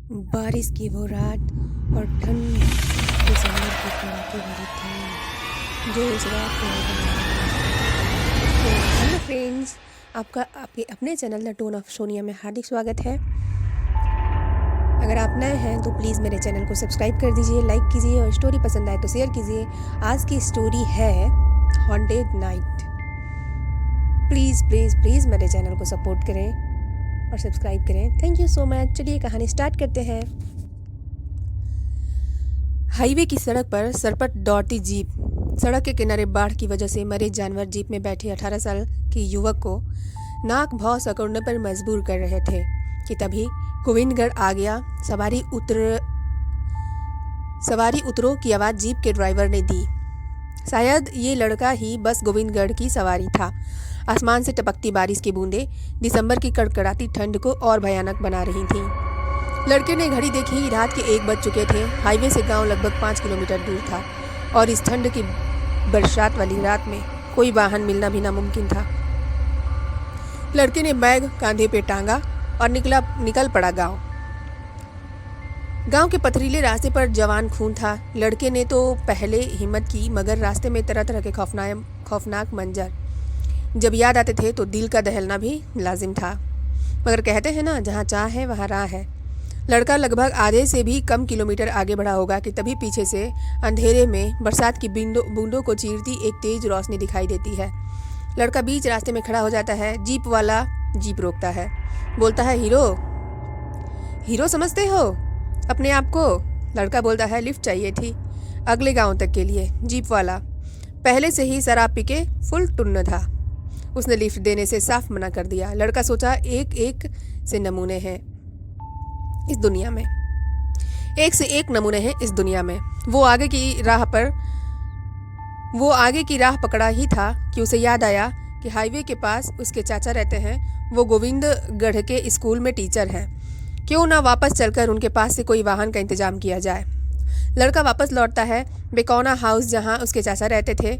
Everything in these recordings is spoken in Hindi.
बारिश की वो रात और ठंड, दिसंबर की कड़ाके भरी ठंड जो उस रात को तो हेलो फ्रेंड्स, आपका आपके अपने channel the tone of Sonia में हार्दिक स्वागत है। अगर आप नए हैं तो प्लीज़ मेरे चैनल को सब्सक्राइब कर दीजिए, लाइक कीजिए और स्टोरी पसंद आए तो शेयर कीजिए। आज की स्टोरी है haunted night. Please please please मेरे चैनल को सपोर्ट करें और सब्सक्राइब करें। Thank you so much. चलिए कहानी स्टार्ट करते हैं। हाईवे की सड़क पर सरपट दौड़ती जीप। सड़क के किनारे बाढ़ की वजह से मरे जानवर जीप में बैठे 18 साल के युवक को नाक भाव सकोड़ने पर मजबूर कर रहे थे कि तभी गोविंदगढ़ आ गया। सवारी उतरो की आवाज़ जीप के ड्राइवर ने दी। शायद ये लड़का ही बस गोविंदगढ़ की सवारी था। आसमान से टपकती बारिश की बूंदें दिसंबर की कड़कड़ाती ठंड को और भयानक बना रही थीं। लड़के ने घड़ी देखी, रात के 1 बज चुके थे। हाईवे से गांव लगभग 5 किलोमीटर दूर था और इस ठंड की बरसात वाली रात में कोई वाहन मिलना भी नामुमकिन था। लड़के ने बैग कांधे पे टांगा और निकल पड़ा गांव के पथरीले रास्ते पर जवान खून था। लड़के ने तो पहले हिम्मत की, मगर रास्ते में तरह तरह के खौफनाक मंजर जब याद आते थे तो दिल का दहलना भी लाजिम था। मगर कहते हैं ना, जहाँ चाह है वहाँ राह है। लड़का लगभग आधे से भी कम किलोमीटर आगे बढ़ा होगा कि तभी पीछे से अंधेरे में बरसात की बूंदों को चीरती एक तेज रोशनी दिखाई देती है। लड़का बीच रास्ते में खड़ा हो जाता है। जीप वाला जीप रोकता है, बोलता है, हीरो समझते हो अपने आप को? लड़का बोलता है, लिफ्ट चाहिए थी अगले गांव तक के लिए। जीप वाला पहले से ही शराब पी के फुल टुन्न था, उसने लिफ्ट देने से साफ मना कर दिया। लड़का सोचा, एक से नमूने हैं इस दुनिया में, एक से एक नमूने हैं इस दुनिया में। वो आगे की राह पकड़ा ही था कि उसे याद आया कि हाईवे के पास उसके चाचा रहते हैं। वो गोविंदगढ़ के स्कूल में टीचर हैं। क्यों ना वापस चलकर उनके पास से कोई वाहन का इंतजाम किया जाए। लड़का वापस लौटता है। बेकौना हाउस जहाँ उसके चाचा रहते थे,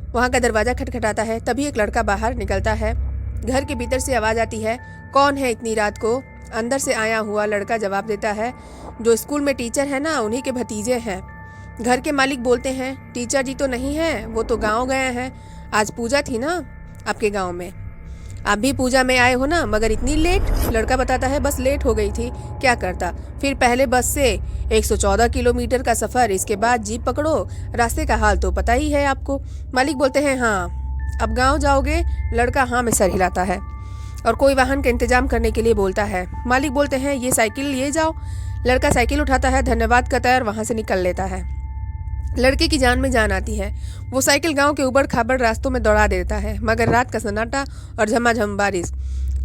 वहाँ का दरवाज़ा खटखटाता है। तभी एक लड़का बाहर निकलता है। घर के भीतर से आवाज़ आती है, कौन है इतनी रात को? अंदर से आया हुआ लड़का जवाब देता है, जो स्कूल में टीचर है ना, उन्हीं के भतीजे हैं। घर के मालिक बोलते हैं, टीचर जी तो नहीं है, वो तो गाँव गए हैं। आज पूजा थी ना आपके गाँव में, आप भी पूजा में आए हो ना, मगर इतनी लेट? लड़का बताता है, बस लेट हो गई थी, क्या करता। फिर पहले बस से 114 किलोमीटर का सफ़र, इसके बाद जीप पकड़ो। रास्ते का हाल तो पता ही है आपको। मालिक बोलते हैं, हाँ अब गांव जाओगे? लड़का हाँ में सर हिलाता है और कोई वाहन का इंतजाम करने के लिए बोलता है। मालिक बोलते हैं, ये साइकिल लिए जाओ। लड़का साइकिल उठाता है, धन्यवाद कहता है और वहाँ से निकल लेता है। लड़के की जान में जान आती है। वो साइकिल गांव के उबड़ खाबड़ रास्तों में दौड़ा देता है, मगर रात का सन्नाटा और झमाझम बारिश,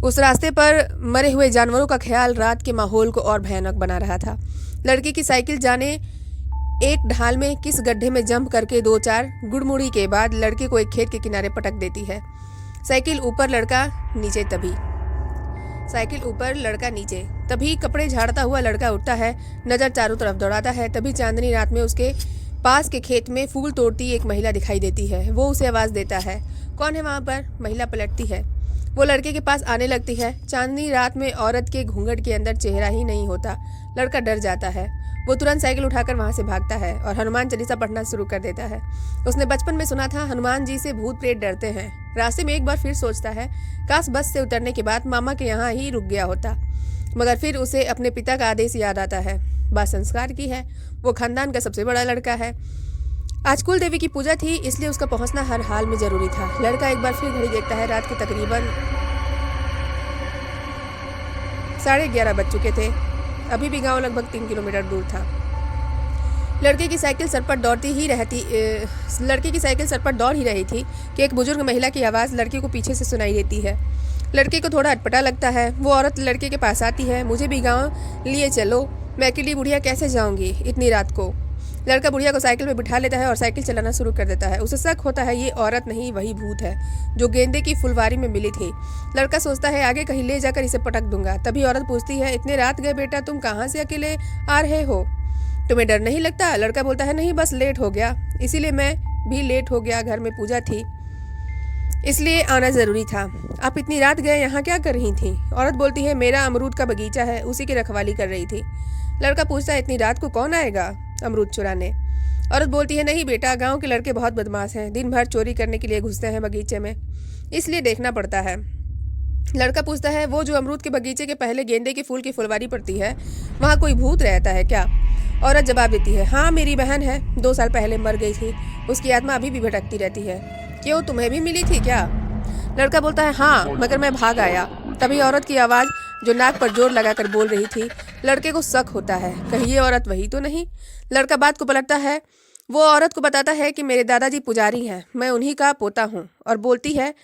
उस रास्ते पर मरे हुए जानवरों का ख्याल रात के माहौल को और भयानक बना रहा था। लड़के की साइकिल जाने एक ढाल में किस गड्ढे में जंप करके 2-4 गुड़मुड़ी के बाद लड़के को एक खेत के किनारे पटक देती है। साइकिल ऊपर लड़का नीचे। तभी कपड़े झाड़ता हुआ लड़का उठता है, नज़र चारों तरफ दौड़ाता है। तभी चांदनी रात में उसके पास के खेत में फूल तोड़ती एक महिला दिखाई देती है। वो उसे आवाज़ देता है, कौन है वहाँ पर? महिला पलटती है, वो लड़के के पास आने लगती है। चांदनी रात में औरत के घूंघट के अंदर चेहरा ही नहीं होता। लड़का डर जाता है। वो तुरंत साइकिल उठाकर वहाँ से भागता है और हनुमान चालीसा पढ़ना शुरू कर देता है। उसने बचपन में सुना था, हनुमान जी से भूत प्रेत डरते हैं। रास्ते में एक बार फिर सोचता है, काश बस से उतरने के बाद मामा के यहाँ ही रुक गया होता। मगर फिर उसे अपने पिता का आदेश याद आता है। बात संस्कार की है, वो खानदान का सबसे बड़ा लड़का है। आज कुल देवी की पूजा थी, इसलिए उसका पहुंचना हर हाल में जरूरी था। लड़का एक बार फिर घड़ी देखता है। रात के तकरीबन 11:30 बज चुके थे। अभी भी गांव लगभग 3 किलोमीटर दूर था। लड़के की साइकिल सर पर दौड़ ही रही थी कि एक बुजुर्ग महिला की आवाज़ लड़के को पीछे से सुनाई देती है। लड़के को थोड़ा अटपटा लगता है। वो औरत लड़के के पास आती है, मुझे भी गाँव लिए चलो, मैं अकेली बुढ़िया कैसे जाऊंगी इतनी रात को। लड़का बुढ़िया को साइकिल में बिठा लेता है और साइकिल चलाना शुरू कर देता है। उसे शक होता है, ये औरत नहीं, वही भूत है जो गेंदे की फुलवारी में मिली थी। लड़का सोचता है, आगे कहीं ले जाकर इसे पटक दूंगा। तभी औरत पूछती है, इतने रात गए बेटा, तुम कहाँ से अकेले आ रहे हो? तुम्हें डर नहीं लगता? लड़का बोलता है, नहीं, बस लेट हो गया, इसीलिए मैं भी लेट हो गया। घर में पूजा थी, इसलिए आना ज़रूरी था। आप इतनी रात गए यहाँ क्या कर रही थी? औरत बोलती है, मेरा अमरूद का बगीचा है, उसी की रखवाली कर रही थी। लड़का पूछता है, इतनी रात को कौन आएगा अमरूद चुराने? औरत बोलती है, नहीं बेटा, गांव के लड़के बहुत बदमाश हैं, दिन भर चोरी करने के लिए घुसते हैं बगीचे में, इसलिए देखना पड़ता है। लड़का पूछता है, वो जो अमरूद के बगीचे के पहले गेंदे के फूल की फुलवारी पड़ती है, वहाँ कोई भूत रहता है क्या? औरत जवाब देती है, हाँ मेरी बहन है, 2 साल पहले मर गई थी, उसकी आत्मा अभी भी भटकती रहती है। क्यों, तुम्हें भी मिली थी क्या? लड़का बोलता है, हाँ मगर मैं भाग आया। तभी औरत की आवाज़ जो नाक पर जोर लगाकर बोल रही थी, लड़के को शक होता है, कहीं ये औरत वही तो नहीं। लड़का बात को पलटता है, वो औरत को बताता है कि मेरे दादाजी पुजारी हैं, मैं उन्हीं का पोता हूँ। और बोलती है,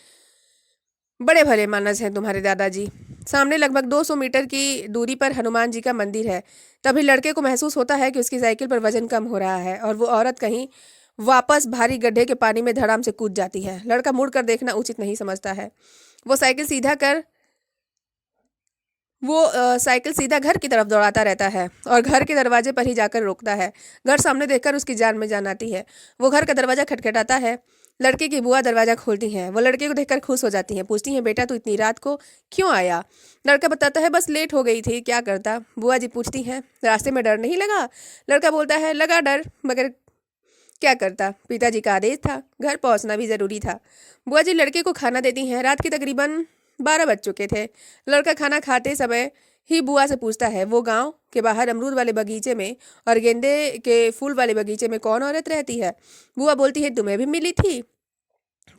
बड़े भले मानस हैं तुम्हारे दादाजी। सामने लगभग 200 मीटर की दूरी पर हनुमान जी का मंदिर है। तभी लड़के को महसूस होता है कि उसकी साइकिल पर वजन कम हो रहा है और वो औरत कहीं वापस भारी गड्ढे के पानी में धड़ाम से कूद जाती है। लड़का मुड़कर देखना उचित नहीं समझता है। वो साइकिल सीधा घर की तरफ दौड़ाता रहता है और घर के दरवाजे पर ही जाकर रोकता है। घर सामने देखकर उसकी जान में जान आती है। वो घर का दरवाजा खटखटाता है। लड़के की बुआ दरवाजा खोलती हैं। वो लड़के को देखकर खुश हो जाती हैं, पूछती हैं, बेटा तू इतनी रात को क्यों आया? लड़का बताता है, बस लेट हो गई थी, क्या करता। बुआ जी पूछती हैं, रास्ते में डर नहीं लगा? लड़का बोलता है, लगा डर, मगर क्या करता, पिताजी का आदेश था, घर पहुंचना भी जरूरी था। बुआ जी लड़के को खाना देती हैं। रात के तकरीबन 12 बज चुके थे। लड़का खाना खाते समय ही बुआ से पूछता है, वो गांव के बाहर अमरूद वाले बगीचे में और गेंदे के फूल वाले बगीचे में कौन औरत रहती है? बुआ बोलती है, तुम्हें भी मिली थी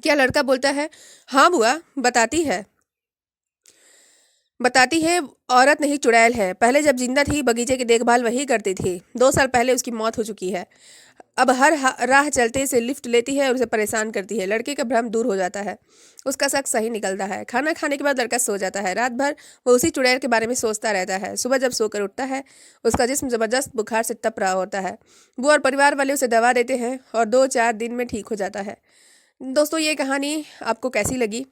क्या? लड़का बोलता है, हाँ बुआ, बताती है, औरत नहीं चुड़ैल है। पहले जब जिंदा थी बगीचे की देखभाल वही करती थी। 2 साल पहले उसकी मौत हो चुकी है। अब हर राह चलते से लिफ्ट लेती है और उसे परेशान करती है। लड़के का भ्रम दूर हो जाता है, उसका शक सही निकलता है। खाना खाने के बाद लड़का सो जाता है। रात भर वो उसी चुड़ैल के बारे में सोचता रहता है। सुबह जब सोकर उठता है, उसका जिस्म जबरदस्त बुखार से तप रहा होता है। वो और परिवार वाले उसे दवा देते हैं और 2-4 दिन में ठीक हो जाता है। दोस्तों, ये कहानी आपको कैसी लगी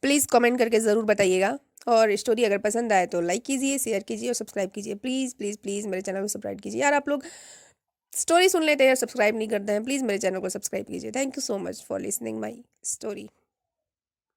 प्लीज़ कमेंट करके ज़रूर बताइएगा। और स्टोरी अगर पसंद आए तो लाइक कीजिए, शेयर कीजिए और सब्सक्राइब कीजिए। प्लीज़ प्लीज़ प्लीज़ मेरे चैनल को सब्सक्राइब कीजिए। यार आप लोग स्टोरी सुन लेते हैं, सब्सक्राइब नहीं करते हैं, प्लीज़ मेरे चैनल को सब्सक्राइब कीजिए। Thank you so much for listening my story.